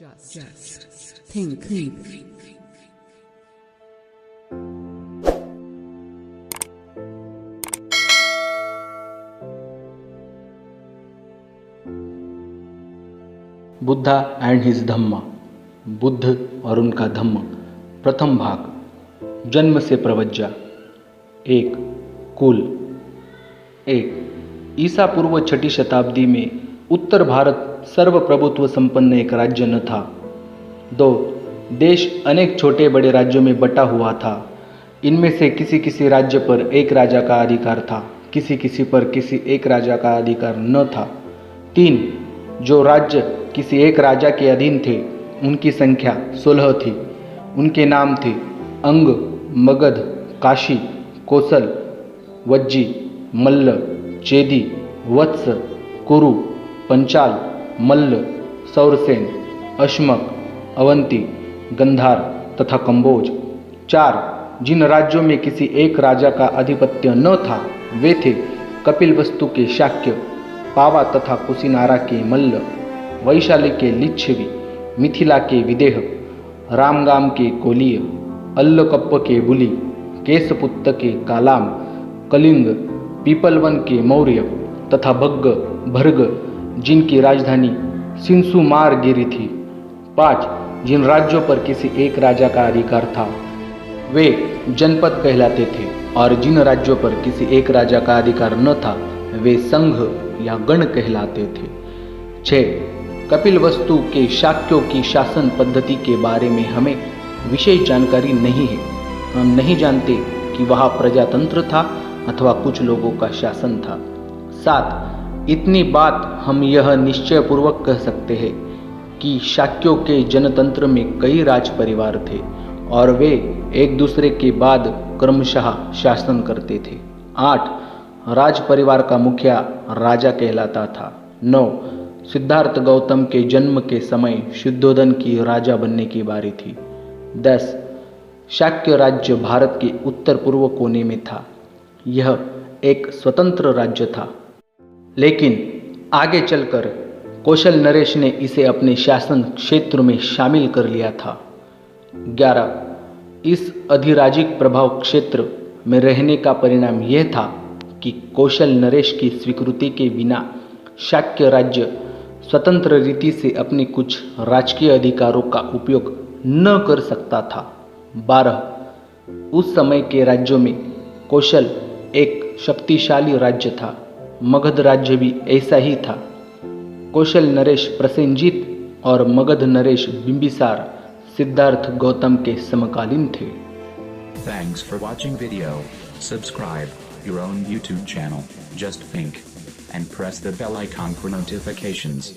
Just think. Buddha and his Dhamma, Buddha और उनका धम्म। प्रथम भाग, जन्म से प्रवज्जा। 1. कुल। 1. ईसा पूर्व 6ठी शताब्दी में उत्तर भारत सर्वप्रभुत्व संपन्न एक राज्य न था। 2. देश अनेक छोटे बड़े राज्यों में बटा हुआ था। इनमें से किसी किसी राज्य पर एक राजा का अधिकार था, किसी किसी पर किसी एक राजा का अधिकार न था। 3. जो राज्य किसी एक राजा के अधीन थे उनकी संख्या 16 थी। उनके नाम थे अंग, मगध, काशी, कोसल, वज्जी, मल्ल, चेदी, वत्स, कुरु, पंचाल, मल्ल, सौरसेन, अश्मक, अवंती, गंधार तथा कंबोज। 4. जिन राज्यों में किसी एक राजा का आधिपत्य न था वे थे कपिलवस्तु के शाक्य, पावा तथा कुशीनारा के मल्ल, वैशाली के लिच्छवी, मिथिला के विदेह, रामगाम के कोलिय, अल्लकप्प के बुली, केसपुत्त के कालाम, कलिंग, पीपलवन के मौर्य तथा भग्ग, भर्ग जिनकी राजधानी सिंसुमार गिरी थी। 5. जिन राज्यों पर किसी एक राजा का अधिकार था वे जनपद कहलाते थे और जिन राज्यों पर किसी एक राजा का अधिकार न था वे संघ या गण कहलाते थे। 6. कपिलवस्तु के शाक्यों की शासन पद्धति के बारे में हमें विशेष जानकारी नहीं है। हम नहीं जानते कि वहाँ प्रजातंत्र था अथवा कुछ लोगों का शासन था। 7. इतनी बात हम यह निश्चयपूर्वक कह सकते हैं कि शाक्यों के जनतंत्र में कई राज परिवार थे और वे एक दूसरे के बाद क्रमशः शासन करते थे। 8. राज परिवार का मुखिया राजा कहलाता था। 9. सिद्धार्थ गौतम के जन्म के समय शुद्धोधन की राजा बनने की बारी थी। 10. शाक्य राज्य भारत के उत्तर पूर्व कोने में था। यह एक स्वतंत्र राज्य था, लेकिन आगे चलकर कौशल नरेश ने इसे अपने शासन क्षेत्र में शामिल कर लिया था। 11. इस अधिराजिक प्रभाव क्षेत्र में रहने का परिणाम यह था कि कौशल नरेश की स्वीकृति के बिना शाक्य राज्य स्वतंत्र रीति से अपने कुछ राजकीय अधिकारों का उपयोग न कर सकता था। 12. उस समय के राज्यों में कौशल एक शक्तिशाली राज्य था। मगध राज्य भी ऐसा ही था। कौशल नरेश प्रसेनजीत और मगध नरेश बिंबिसार सिद्धार्थ गौतम के समकालीन थे। Thanks for watching video. Subscribe your own YouTube channel, Just Think, and press the bell icon for notifications.